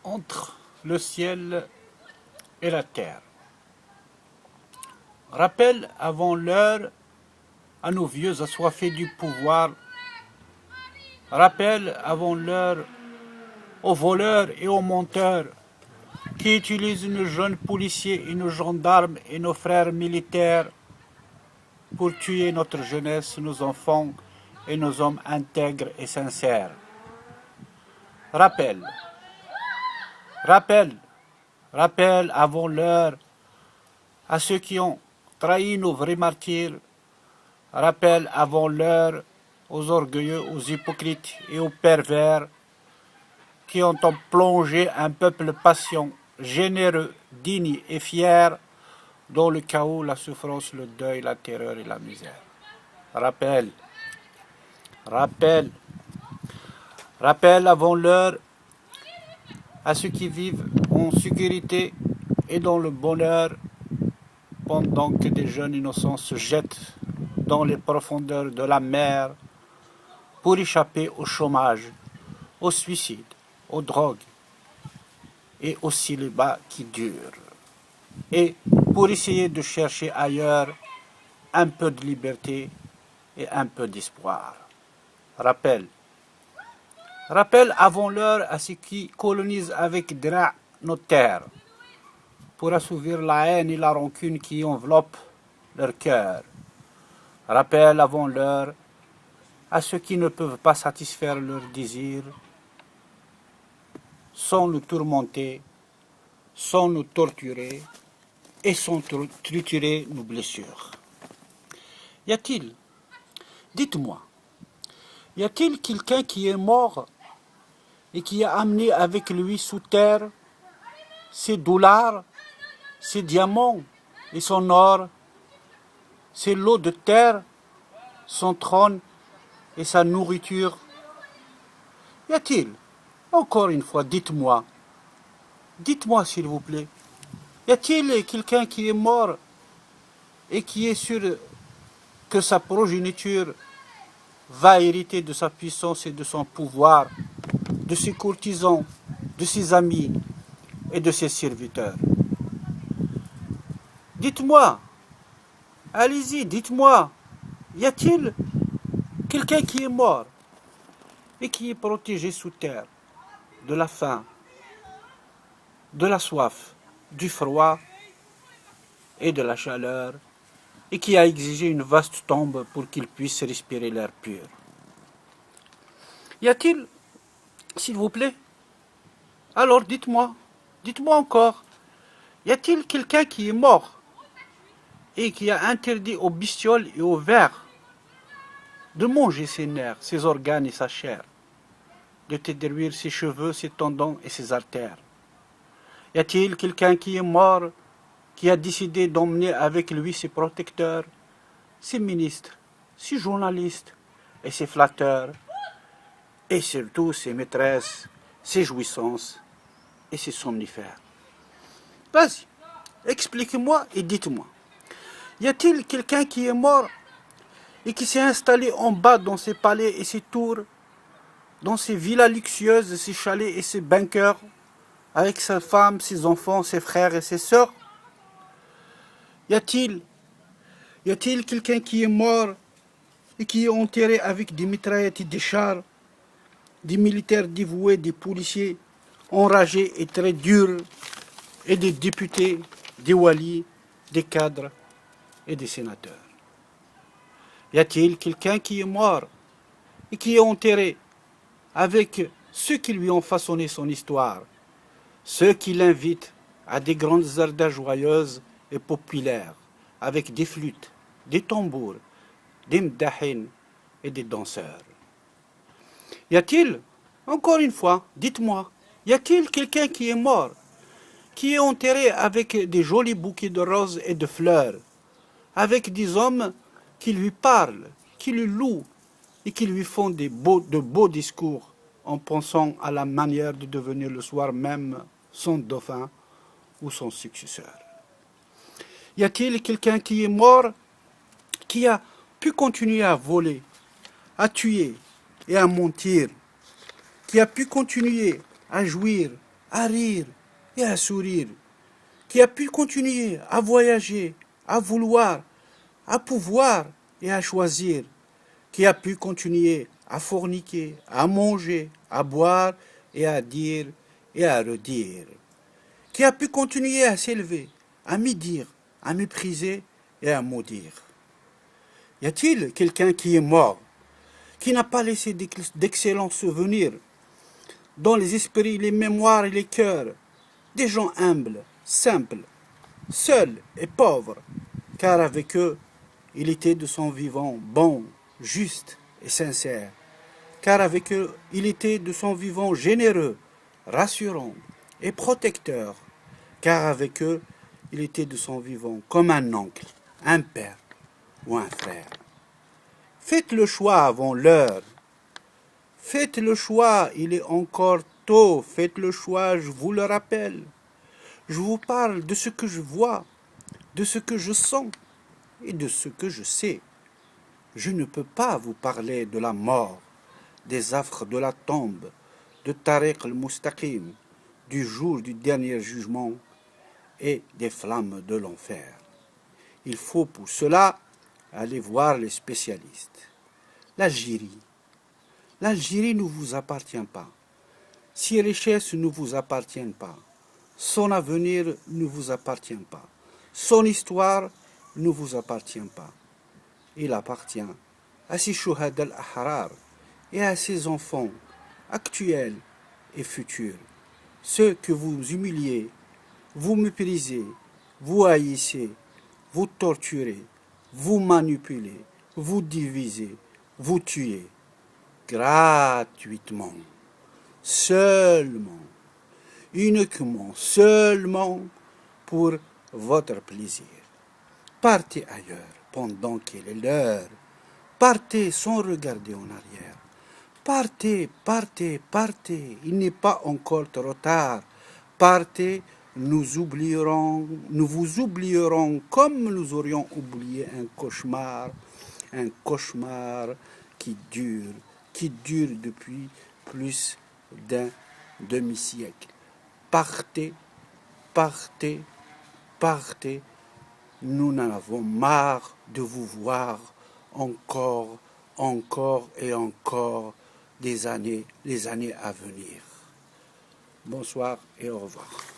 entre le ciel et la terre. Rappel avant l'heure à nos vieux assoiffés du pouvoir. Rappel avant l'heure aux voleurs et aux menteurs qui utilisent nos jeunes policiers et nos gendarmes et nos frères militaires pour tuer notre jeunesse, nos enfants et nos hommes intègres et sincères. Rappel, rappel, rappel avant l'heure à ceux qui ont trahi nos vrais martyrs. Rappel avant l'heure aux orgueilleux, aux hypocrites et aux pervers qui ont plongé un peuple patient, généreux, digne et fier dans le chaos, la souffrance, le deuil, la terreur et la misère. Rappel, rappel, rappel avant l'heure à ceux qui vivent en sécurité et dans le bonheur pendant que des jeunes innocents se jettent dans les profondeurs de la mer pour échapper au chômage, au suicide, aux drogues et au célibat qui dure. Et pour essayer de chercher ailleurs un peu de liberté et un peu d'espoir. Rappel. Rappel avant l'heure à ceux qui colonisent avec drap nos terres pour assouvir la haine et la rancune qui enveloppent leur cœur. Rappel avant l'heure à ceux qui ne peuvent pas satisfaire leurs désirs sans nous tourmenter, sans nous torturer et sans triturer nos blessures. Y a-t-il, dites-moi, y a-t-il quelqu'un qui est mort et qui a amené avec lui sous terre ses dollars, ses diamants et son or, ses lots de terre, son trône et sa nourriture? Y a-t-il, encore une fois, dites-moi s'il vous plaît, y a-t-il quelqu'un qui est mort et qui est sûr que sa progéniture va hériter de sa puissance et de son pouvoir, de ses courtisans, de ses amis et de ses serviteurs? Dites-moi, allez-y, dites-moi, y a-t-il quelqu'un qui est mort et qui est protégé sous terre de la faim, de la soif, du froid et de la chaleur, et qui a exigé une vaste tombe pour qu'il puisse respirer l'air pur? Y a-t-il, s'il vous plaît? Alors dites-moi encore, y a-t-il quelqu'un qui est mort et qui a interdit aux bestioles et aux vers de manger ses nerfs, ses organes et sa chair, de te détruire ses cheveux, ses tendons et ses artères? Y a-t-il quelqu'un qui est mort, qui a décidé d'emmener avec lui ses protecteurs, ses ministres, ses journalistes et ses flatteurs, et surtout ses maîtresses, ses jouissances et ses somnifères? Vas-y, expliquez-moi et dites-moi. Y a-t-il quelqu'un qui est mort et qui s'est installé en bas dans ses palais et ses tours, dans ses villas luxueuses, ses chalets et ses bunkers, avec sa femme, ses enfants, ses frères et ses sœurs? Y a-t-il quelqu'un qui est mort et qui est enterré avec des mitraillettes et des chars, des militaires dévoués, des policiers enragés et très durs, et des députés, des walis, des cadres et des sénateurs? Y a-t-il quelqu'un qui est mort et qui est enterré avec ceux qui lui ont façonné son histoire, ceux qui l'invitent à des grandes ardeurs joyeuses et populaires, avec des flûtes, des tambours, des mdahin et des danseurs? Y a-t-il, encore une fois, dites-moi, y a-t-il quelqu'un qui est mort, qui est enterré avec des jolis bouquets de roses et de fleurs, avec des hommes qui lui parlent, qui lui louent et qui lui font de beaux discours en pensant à la manière de devenir le soir même son dauphin ou son successeur? Y a-t-il quelqu'un qui est mort, qui a pu continuer à voler, à tuer et à mentir, qui a pu continuer à jouir à rire et à sourire, qui a pu continuer à voyager, à vouloir, à pouvoir et à choisir, qui a pu continuer à forniquer, à manger, à boire et à dire et à redire, qui a pu continuer à s'élever, à médire, à mépriser et à maudire. Y a-t-il quelqu'un qui est mort, qui n'a pas laissé d'excellents souvenirs dans les esprits, les mémoires et les cœurs des gens humbles, simples, seuls et pauvres, car avec eux, il était de son vivant bon, juste et sincère, car avec eux, il était de son vivant généreux, rassurant et protecteur, car avec eux, il était de son vivant comme un oncle, un père ou un frère. Faites le choix avant l'heure. Faites le choix, il est encore tôt. Faites le choix, je vous le rappelle. Je vous parle de ce que je vois, de ce que je sens et de ce que je sais. Je ne peux pas vous parler de la mort, des affres de la tombe, de Tariq al-Mustaqim, du jour du dernier jugement et des flammes de l'enfer. Il faut pour cela aller voir les spécialistes. L'Algérie. L'Algérie ne vous appartient pas. Ses richesses ne vous appartiennent pas. Son avenir ne vous appartient pas. Son histoire ne vous appartient pas. Il appartient à ses shuhad al-ahrar et à ses enfants actuels et futurs. Ceux que vous humiliez, vous méprisez, vous haïssez, vous torturez, vous manipulez, vous divisez, vous tuez gratuitement, seulement, uniquement, seulement pour votre plaisir. Partez ailleurs pendant qu'il est l'heure. Partez sans regarder en arrière. Partez, partez, partez. Il n'est pas encore trop tard. Partez, nous vous oublierons comme nous aurions oublié un cauchemar qui dure depuis plus d'un demi-siècle. Partez, partez, partez. Nous en avons marre de vous voir encore, encore et encore les années à venir. Bonsoir et au revoir.